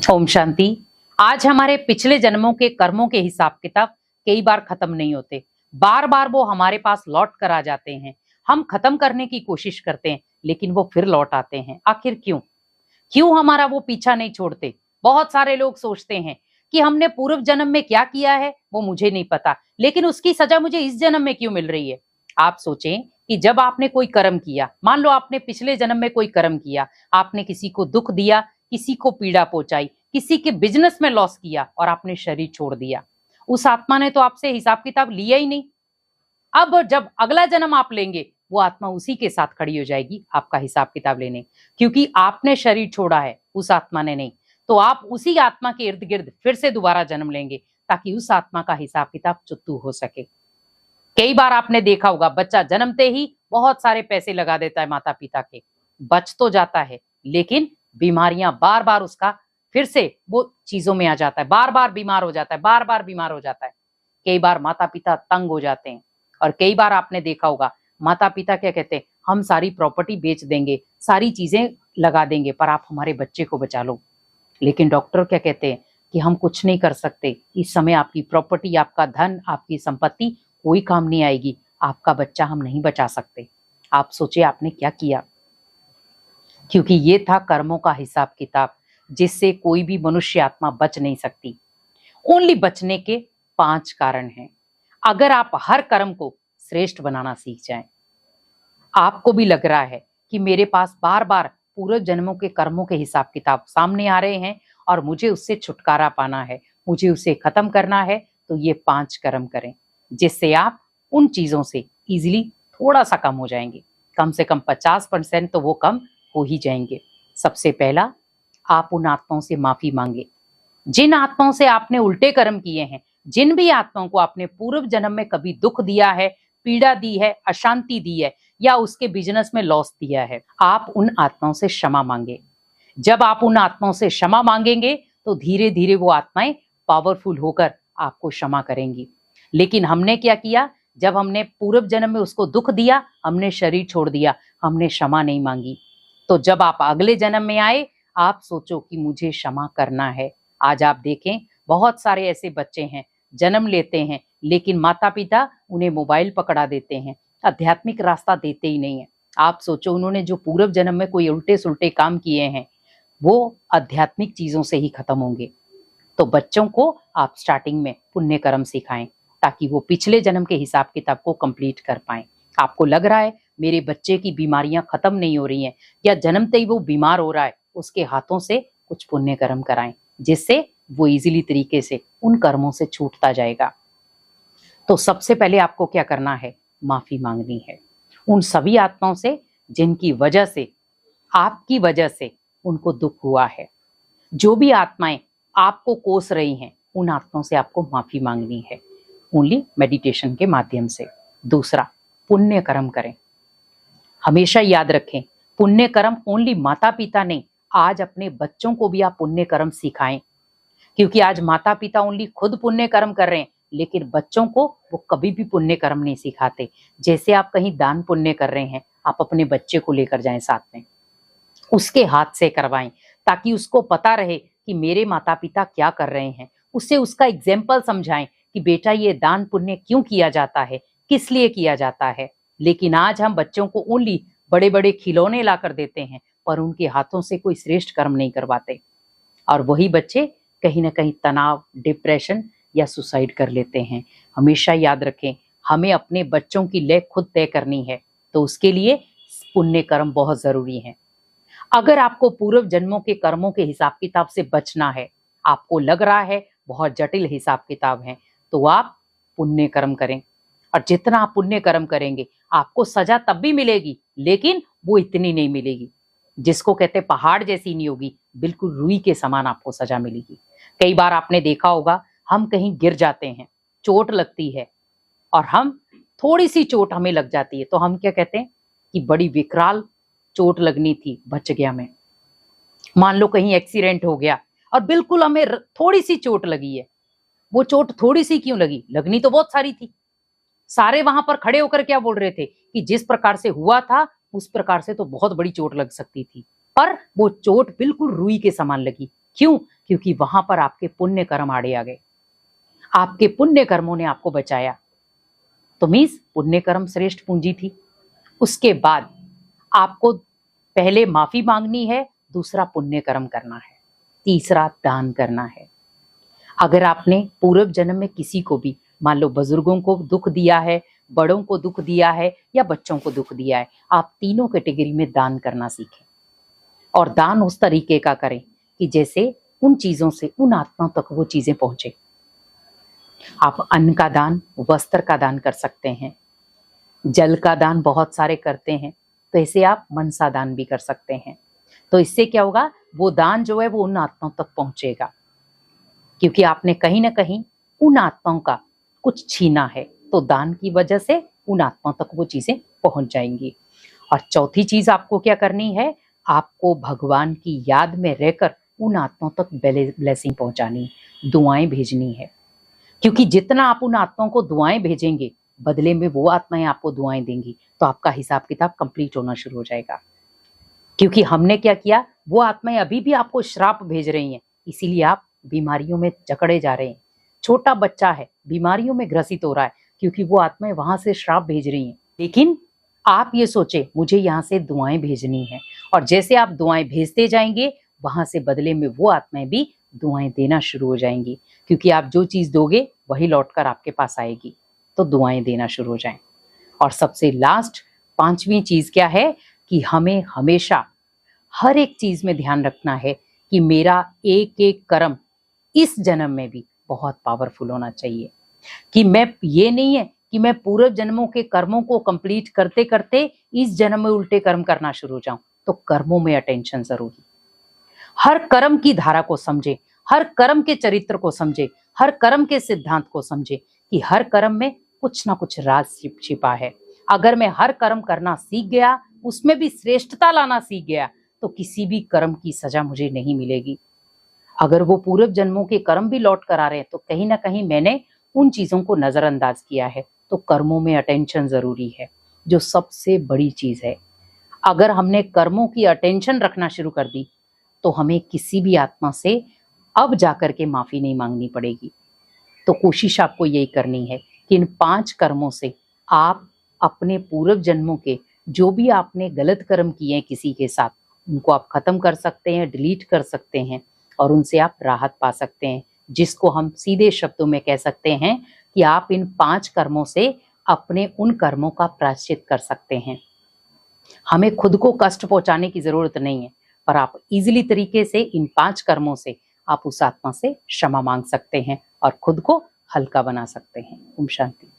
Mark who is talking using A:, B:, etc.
A: ओम शांति। आज हमारे पिछले जन्मों के कर्मों के हिसाब किताब कई बार खत्म नहीं होते। बार बार वो हमारे पास लौट कर आ जाते हैं। हम खत्म करने की कोशिश करते हैं लेकिन वो फिर लौट आते हैं। आखिर क्यों? क्यों हमारा वो पीछा नहीं छोड़ते? बहुत सारे लोग सोचते हैं कि हमने पूर्व जन्म में क्या किया है वो मुझे नहीं पता, लेकिन उसकी सजा मुझे इस जन्म में क्यों मिल रही है। आप सोचें कि जब आपने कोई कर्म किया, मान लो आपने पिछले जन्म में कोई कर्म किया, आपने किसी को दुख दिया, किसी को पीड़ा पहुंचाई, किसी के बिजनेस में लॉस किया और आपने शरीर छोड़ दिया, उस आत्मा ने तो आपसे हिसाब किताब लिया ही नहीं। अब जब अगला जन्म आप लेंगे, वो आत्मा उसी के साथ खड़ी हो जाएगी आपका हिसाब किताब लेने, क्योंकि आपने शरीर छोड़ा है, उस आत्मा ने नहीं। तो आप उसी आत्मा के इर्द गिर्द फिर से दोबारा जन्म लेंगे ताकि उस आत्मा का हिसाब किताब चुत्तू हो सके। कई बार आपने देखा होगा, बच्चा जन्मते ही बहुत सारे पैसे लगा देता है माता पिता के, बच तो जाता है लेकिन बीमारियां बार बार उसका फिर से वो चीजों में आ जाता है, बार बार बीमार हो जाता है, बार बार बीमार हो जाता है। कई बार माता पिता तंग हो जाते हैं और कई बार आपने देखा होगा माता पिता क्या कहते हैं, हम सारी प्रॉपर्टी बेच देंगे, सारी चीजें लगा देंगे पर आप हमारे बच्चे को बचा लो। लेकिन डॉक्टर क्या कहते हैं कि हम कुछ नहीं कर सकते, इस समय आपकी प्रॉपर्टी, आपका धन, आपकी संपत्ति कोई काम नहीं आएगी, आपका बच्चा हम नहीं बचा सकते। आप सोचिए आपने क्या किया, क्योंकि ये था कर्मों का हिसाब किताब जिससे कोई भी मनुष्य आत्मा बच नहीं सकती। ओनली बचने के 5 कारण हैं। अगर आप हर कर्म को श्रेष्ठ बनाना सीख जाएं, आपको भी लग रहा है कि मेरे पास बार बार पूर्व जन्मों के कर्मों के हिसाब किताब सामने आ रहे हैं और मुझे उससे छुटकारा पाना है, मुझे उसे खत्म करना है, तो ये 5 कर्म करें जिससे आप उन चीजों से इजीली थोड़ा सा कम हो जाएंगे। कम से कम 50% तो वो कम हो ही जाएंगे। सबसे पहला, आप उन आत्माओं से माफी मांगे जिन आत्माओं से आपने उल्टे कर्म किए हैं, जिन भी आत्माओं को आपने पूर्व जन्म में कभी दुख दिया है, पीड़ा दी है, अशांति दी है या उसके बिजनेस में लॉस दिया है, आप उन आत्माओं से क्षमा मांगे। जब आप उन आत्माओं से क्षमा मांगेंगे तो धीरे धीरे वो आत्माएं पावरफुल होकर आपको क्षमा करेंगी। लेकिन हमने क्या किया, जब हमने पूर्व जन्म में उसको दुख दिया, हमने शरीर छोड़ दिया, हमने क्षमा नहीं मांगी। तो जब आप अगले जन्म में आए, आप सोचो कि मुझे क्षमा करना है। आज आप देखें बहुत सारे ऐसे बच्चे हैं, जन्म लेते हैं लेकिन माता पिता उन्हें मोबाइल पकड़ा देते हैं, आध्यात्मिक रास्ता देते ही नहीं है। आप सोचो उन्होंने जो पूर्व जन्म में कोई उल्टे सुल्टे काम किए हैं वो आध्यात्मिक चीजों से ही खत्म होंगे। तो बच्चों को आप स्टार्टिंग में पुण्य कर्म सिखाएं ताकि वो पिछले जन्म के हिसाब किताब को कंप्लीट कर पाएं। आपको लग रहा है मेरे बच्चे की बीमारियां खत्म नहीं हो रही हैं या जन्मते ही वो बीमार हो रहा है, उसके हाथों से कुछ पुण्य कर्म कराएं जिससे वो इजीली तरीके से उन कर्मों से छूटता जाएगा। तो सबसे पहले आपको क्या करना है, माफी मांगनी है उन सभी आत्माओं से जिनकी वजह से, आपकी वजह से उनको दुख हुआ है। जो भी आत्माएं आपको कोस रही हैं उन आत्माओं से आपको माफी मांगनी है, ओनली मेडिटेशन के माध्यम से। दूसरा, पुण्य कर्म करें। हमेशा याद रखें, पुण्य कर्म ओनली माता पिता नहीं, आज अपने बच्चों को भी आप पुण्य कर्म सिखाएं, क्योंकि आज माता पिता ओनली खुद पुण्य कर्म कर रहे हैं लेकिन बच्चों को वो कभी भी पुण्य कर्म नहीं सिखाते। जैसे आप कहीं दान पुण्य कर रहे हैं, आप अपने बच्चे को लेकर जाएं साथ में, उसके हाथ से करवाएं ताकि उसको पता रहे कि मेरे माता पिता क्या कर रहे हैं। उससे उसका एग्जाम्पल समझाएं कि बेटा ये दान पुण्य क्यों किया जाता है, किस लिए किया जाता है। लेकिन आज हम बच्चों को ओनली बड़े बड़े खिलौने ला कर देते हैं पर उनके हाथों से कोई श्रेष्ठ कर्म नहीं करवाते और वही बच्चे कहीं ना कहीं तनाव, डिप्रेशन या सुसाइड कर लेते हैं। हमेशा याद रखें, हमें अपने बच्चों की लय खुद तय करनी है, तो उसके लिए पुण्य कर्म बहुत जरूरी है। अगर आपको पूर्व जन्मों के कर्मों के हिसाब किताब से बचना है, आपको लग रहा है बहुत जटिल हिसाब किताब है, तो आप पुण्य कर्म करें और जितना आप पुण्य कर्म करेंगे आपको सजा तब भी मिलेगी लेकिन वो इतनी नहीं मिलेगी, जिसको कहते हैं पहाड़ जैसी नहीं होगी, बिल्कुल रुई के समान आपको सजा मिलेगी। कई बार आपने देखा होगा हम कहीं गिर जाते हैं, चोट लगती है और हम थोड़ी सी चोट हमें लग जाती है तो हम क्या कहते हैं कि बड़ी विकराल चोट लगनी थी, बच गया मैं। मान लो कहीं एक्सीडेंट हो गया और बिल्कुल हमें थोड़ी सी चोट लगी है, वो चोट थोड़ी सी क्यों लगी, लगनी तो बहुत सारी थी। सारे वहां पर खड़े होकर क्या बोल रहे थे कि जिस प्रकार से हुआ था उस प्रकार से तो बहुत बड़ी चोट लग सकती थी, पर वो चोट बिल्कुल रुई के समान लगी। क्यों? क्योंकि वहां पर आपके पुण्य कर्म आड़े आ गए, आपके पुण्य कर्मों ने आपको बचाया। तो मीन्स पुण्य कर्म श्रेष्ठ पूंजी थी। उसके बाद आपको पहले माफी मांगनी है, दूसरा पुण्य कर्म करना है, तीसरा दान करना है। अगर आपने पूर्व जन्म में किसी को भी, मान लो बुजुर्गों को दुख दिया है, बड़ों को दुख दिया है या बच्चों को दुख दिया है, आप तीनों कैटेगरी में दान करना सीखें। और दान उस तरीके का करें कि जैसे उन चीजों से उन आत्माओं तक वो चीजें पहुंचे। आप अन्न का दान, वस्त्र का दान कर सकते हैं, जल का दान बहुत सारे करते हैं, तो ऐसे आप मनसा दान भी कर सकते हैं। तो इससे क्या होगा, वो दान जो है वो उन आत्माओं तक पहुंचेगा, क्योंकि आपने कहीं ना कहीं उन आत्माओं का कुछ छीना है, तो दान की वजह से उन आत्माओं तक वो चीजें पहुंच जाएंगी। और चौथी चीज आपको क्या करनी है, आपको भगवान की याद में रहकर उन आत्माओं तक ब्लेसिंग पहुंचानी, दुआएं भेजनी है। क्योंकि जितना आप उन आत्माओं को दुआएं भेजेंगे, बदले में वो आत्माएं आपको दुआएं देंगी, तो आपका हिसाब किताब कंप्लीट होना शुरू हो जाएगा। क्योंकि हमने क्या किया, वो आत्माएं अभी भी आपको श्राप भेज रही हैं, इसीलिए आप बीमारियों में जकड़े जा रहे हैं। छोटा बच्चा है, बीमारियों में ग्रसित हो रहा है, क्योंकि वो आत्माएं वहां से श्राप भेज रही हैं। लेकिन आप ये सोचे मुझे यहाँ से दुआएं भेजनी है, और जैसे आप दुआएं भेजते जाएंगे, वहां से बदले में वो आत्माएं भी दुआएं देना शुरू हो जाएंगी। क्योंकि आप जो चीज दोगे वही लौटकर आपके पास आएगी, तो दुआएं देना शुरू हो जाएं। और सबसे लास्ट पांचवी चीज क्या है कि हमें हमेशा हर एक चीज में ध्यान रखना है कि मेरा एक एक कर्म इस जन्म में भी बहुत पावरफुल होना चाहिए। कि मैं ये नहीं है कि मैं पूर्व जन्मों के कर्मों को कंप्लीट करते करते इस जन्म में उल्टे कर्म करना शुरू हो जाऊं। तो कर्मों में अटेंशन जरूरी, हर कर्म की धारा को समझे, हर कर्म के चरित्र को समझे, हर कर्म के सिद्धांत को समझे कि हर कर्म में कुछ ना कुछ राज छिपा है। अगर मैं हर कर्म करना सीख गया, उसमें भी श्रेष्ठता लाना सीख गया, तो किसी भी कर्म की सजा मुझे नहीं मिलेगी। अगर वो पूर्व जन्मों के कर्म भी लौट कर आ रहे हैं, तो कहीं ना कहीं मैंने उन चीजों को नजरअंदाज किया है। तो कर्मों में अटेंशन जरूरी है, जो सबसे बड़ी चीज है। अगर हमने कर्मों की अटेंशन रखना शुरू कर दी, तो हमें किसी भी आत्मा से अब जाकर के माफी नहीं मांगनी पड़ेगी। तो कोशिश आपको यही करनी है कि इन 5 कर्मों से आप अपने पूर्व जन्मों के जो भी आपने गलत कर्म किए हैं किसी के साथ, उनको आप खत्म कर सकते हैं, डिलीट कर सकते हैं, और उनसे आप राहत पा सकते हैं। जिसको हम सीधे शब्दों में कह सकते हैं कि आप इन 5 कर्मों से अपने उन कर्मों का प्रायश्चित कर सकते हैं। हमें खुद को कष्ट पहुंचाने की जरूरत नहीं है, पर आप इजीली तरीके से इन 5 कर्मों से आप उस आत्मा से क्षमा मांग सकते हैं और खुद को हल्का बना सकते हैं। ओम शांति।